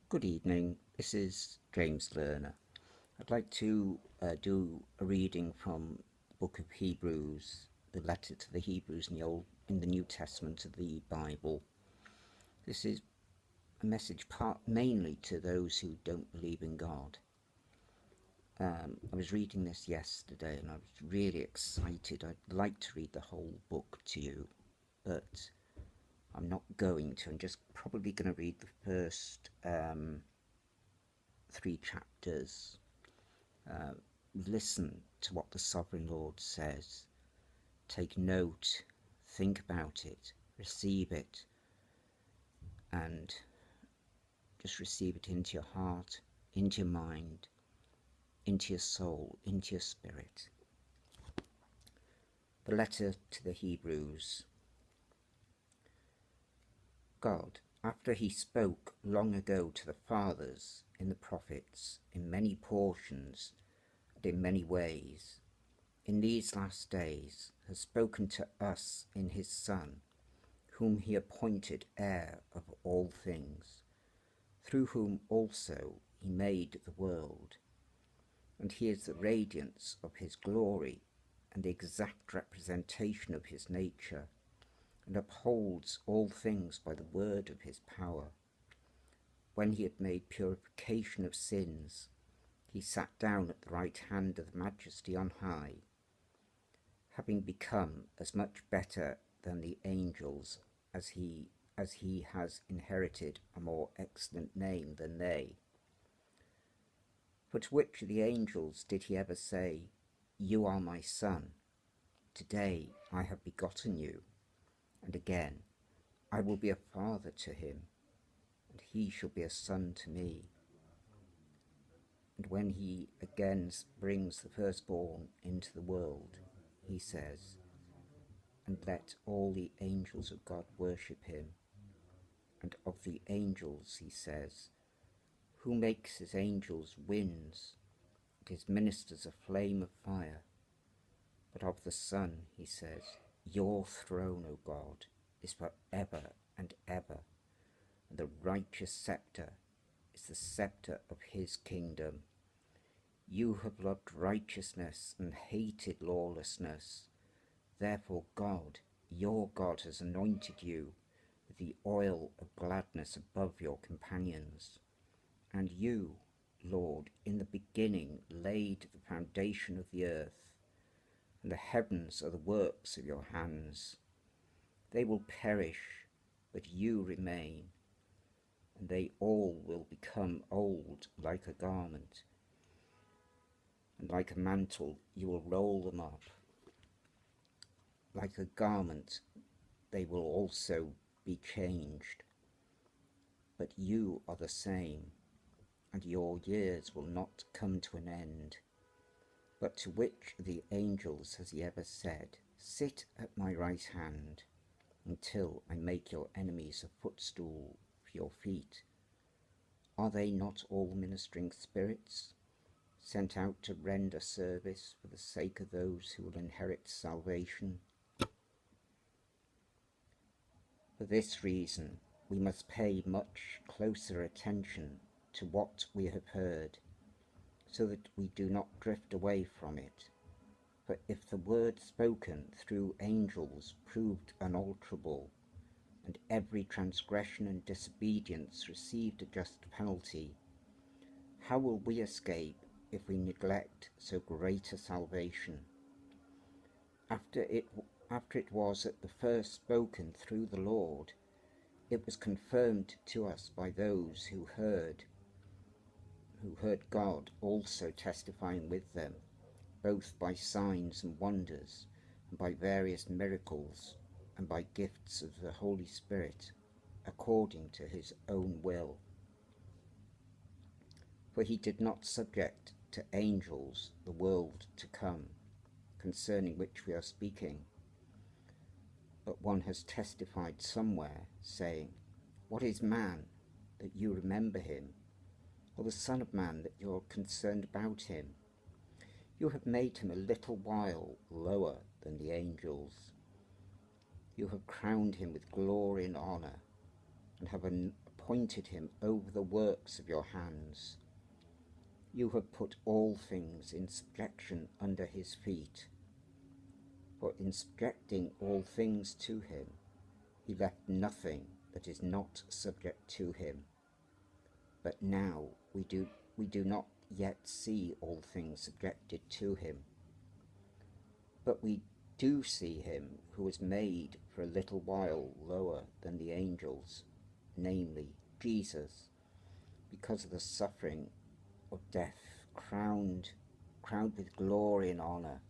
Good evening, this is James Lerner. I'd like to do a reading from the book of Hebrews, the letter to the Hebrews in the New Testament of the Bible. This is a message mainly to those who don't believe in God. I was reading this yesterday and I was really excited. I'd like to read the whole book to you, but I'm not going to. I'm just probably going to read the first 3 chapters. Uh, Listen to what the Sovereign Lord says. Take note, think about it, receive it, and just receive it into your heart, into your mind, into your soul, into your spirit. The letter to the Hebrews. God, after he spoke long ago to the fathers in the prophets, in many portions and in many ways, in these last days has spoken to us in his Son, whom he appointed heir of all things, through whom also he made the world. And he is the radiance of his glory and the exact representation of his nature, and upholds all things by the word of his power. When he had made purification of sins, he sat down at the right hand of the Majesty on high, having become as much better than the angels as he has inherited a more excellent name than they. For to which of the angels did he ever say, "You are my son, today I have begotten you"? And again, "I will be a father to him, and he shall be a son to me"? And when he again brings the firstborn into the world, he says, "And let all the angels of God worship him." And of the angels he says, "Who makes his angels winds, and his ministers a flame of fire?" But of the Son he says, "Your throne, O God, is for ever and ever, and the righteous sceptre is the sceptre of his kingdom. You have loved righteousness and hated lawlessness. Therefore God, your God, has anointed you with the oil of gladness above your companions. And you, Lord, in the beginning laid the foundation of the earth, and the heavens are the works of your hands. They will perish, but you remain, and they all will become old like a garment, and like a mantle you will roll them up. Like a garment they will also be changed. But you are the same, and your years will not come to an end. But to which of the angels has he ever said, "Sit at my right hand, until I make your enemies a footstool for your feet"? Are they not all ministering spirits, sent out to render service for the sake of those who will inherit salvation? For this reason, we must pay much closer attention to what we have heard, so that we do not drift away from it. For if the word spoken through angels proved unalterable, and every transgression and disobedience received a just penalty, how will we escape if we neglect so great a salvation? After it was at the first spoken through the Lord, it was confirmed to us by those who heard God also testifying with them, both by signs and wonders, and by various miracles, and by gifts of the Holy Spirit, according to his own will. For he did not subject to angels the world to come, concerning which we are speaking. But one has testified somewhere, saying, "What is man, that you remember him? Or the Son of Man, that you are concerned about him? You have made him a little while lower than the angels. You have crowned him with glory and honour, and have appointed him over the works of your hands. You have put all things in subjection under his feet. For in subjecting all things to him, he left nothing that is not subject to him. But now we do not yet see all things subjected to him. But we do see him who was made for a little while lower than the angels, namely Jesus, because of the suffering of death, crowned with glory and honour,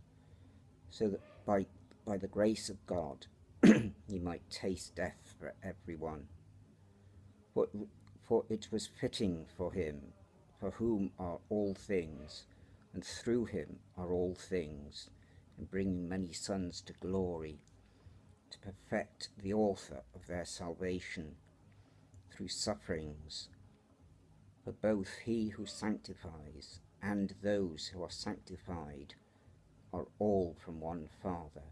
so that by the grace of God he might taste death for everyone. For it was fitting for him, for whom are all things, and through him are all things, in bringing many sons to glory, to perfect the author of their salvation through sufferings. For both he who sanctifies and those who are sanctified are all from one Father,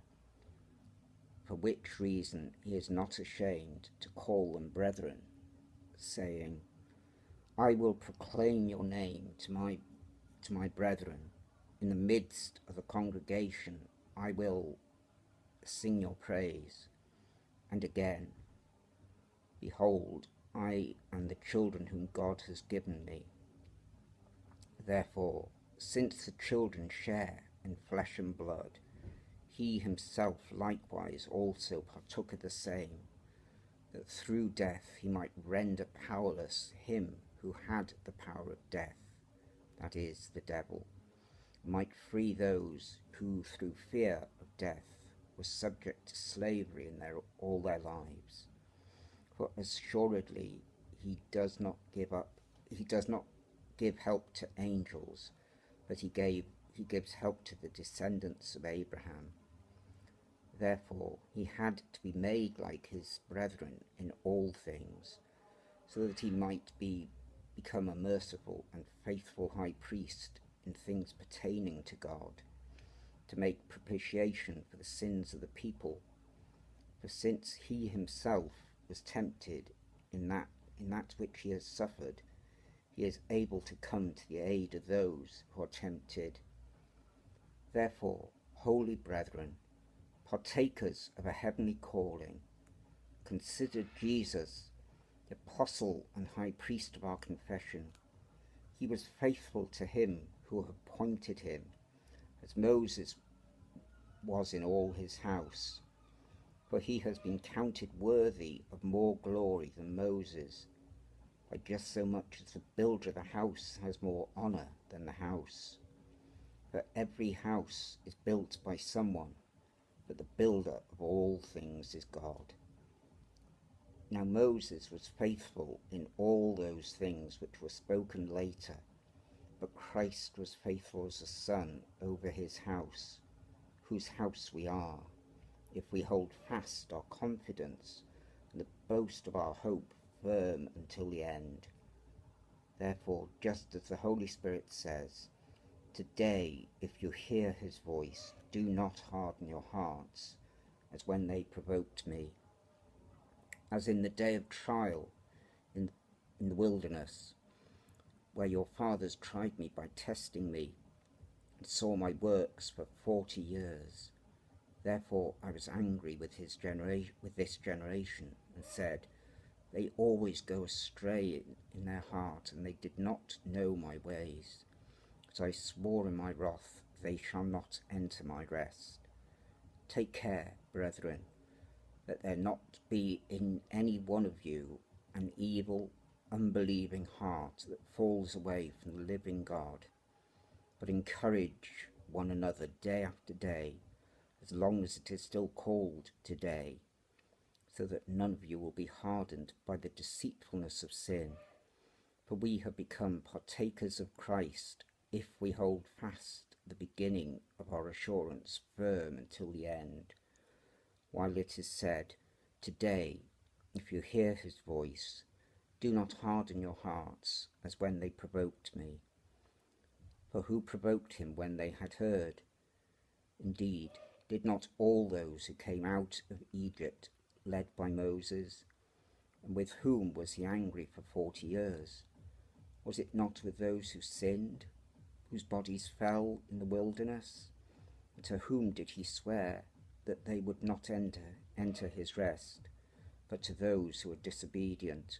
for which reason he is not ashamed to call them brethren, saying, I will proclaim your name to my brethren. In the midst of the congregation I will sing your praise. And again, behold, I and the children whom God has given me. Therefore, since the children share in flesh and blood, he himself likewise also partook of the same, that through death he might render powerless him who had the power of death, that is, the devil, and might free those who through fear of death were subject to slavery in all their lives. For assuredly he does not give help to angels, but he gives help to the descendants of Abraham. Therefore he had to be made like his brethren in all things, so that he might become a merciful and faithful high priest in things pertaining to God, to make propitiation for the sins of the people. For since he himself was tempted in that which he has suffered, he is able to come to the aid of those who are tempted. Therefore, holy brethren, partakers of a heavenly calling, consider Jesus, the apostle and high priest of our confession. He was faithful to him who appointed him, as Moses was in all his house. For he has been counted worthy of more glory than Moses, by just so much as the builder of the house has more honour than the house. For every house is built by someone, but the builder of all things is God. Now Moses was faithful in all those things which were spoken later, but Christ was faithful as a son over his house, whose house we are, if we hold fast our confidence and the boast of our hope firm until the end. Therefore, just as the Holy Spirit says, today, if you hear his voice, do not harden your hearts, as when they provoked me, as in the day of trial in the wilderness, where your fathers tried me by testing me, and saw my works for 40 years. Therefore I was angry with this generation, and said, they always go astray in their heart, and they did not know my ways. As I swore in my wrath, they shall not enter my rest. Take care, brethren, that there not be in any one of you an evil, unbelieving heart that falls away from the living God, but encourage one another day after day, as long as it is still called today, so that none of you will be hardened by the deceitfulness of sin. For we have become partakers of Christ, if we hold fast the beginning of our assurance firm until the end. While it is said, today, if you hear his voice, do not harden your hearts, as when they provoked me. For who provoked him when they had heard? Indeed, did not all those who came out of Egypt, led by Moses, And with whom was he angry for 40 years? Was it not with those who sinned, whose bodies fell in the wilderness? And to whom did he swear that they would not enter his rest, but to those who were disobedient?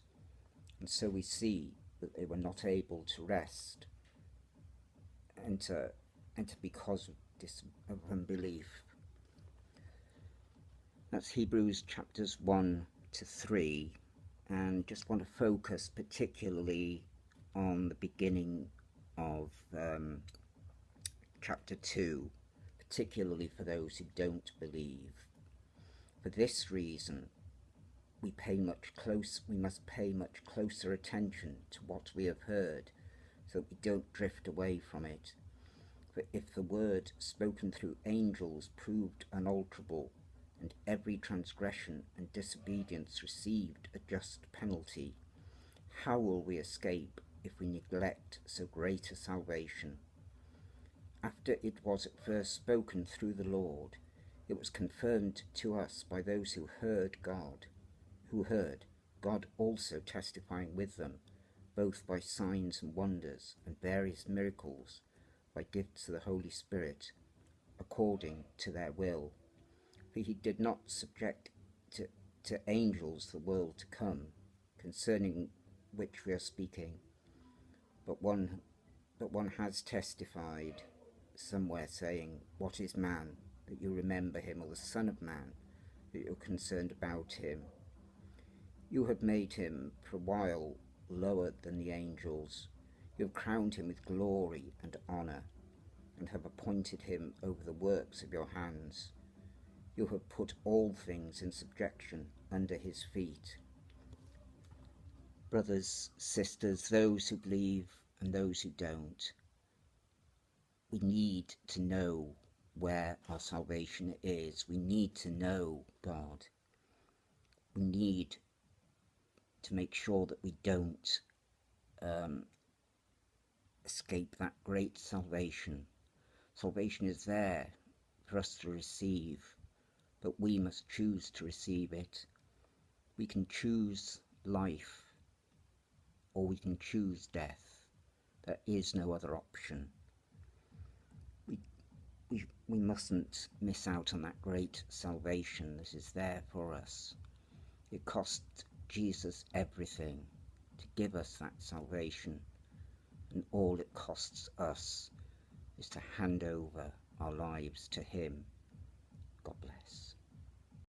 And so we see that they were not able to rest, enter because of unbelief. That's Hebrews chapters 1 to 3, and just want to focus particularly on the beginning of chapter 2, particularly for those who don't believe. For this reason, we must pay much closer attention to what we have heard, so that we don't drift away from it. For if the word spoken through angels proved unalterable, and every transgression and disobedience received a just penalty, how will we escape if we neglect so great a salvation? After it was at first spoken through the Lord, it was confirmed to us by those who heard God also testifying with them, both by signs and wonders and various miracles, by gifts of the Holy Spirit, according to their will. For he did not subject to angels the world to come, concerning which we are speaking, but one has testified somewhere, saying, "What is man, that you remember him, or the Son of Man, that you're concerned about him? You have made him for a while lower than the angels. You have crowned him with glory and honour, and have appointed him over the works of your hands. You have put all things in subjection under his feet." Brothers, sisters, those who believe and those who don't, we need to know where our salvation is. We need to know God. We need to make sure that we don't escape that great salvation. Salvation is there for us to receive, but we must choose to receive it. We can choose life, or we can choose death. There is no other option. We mustn't miss out on that great salvation that is there for us. It cost Jesus everything to give us that salvation, and all it costs us is to hand over our lives to him. God bless.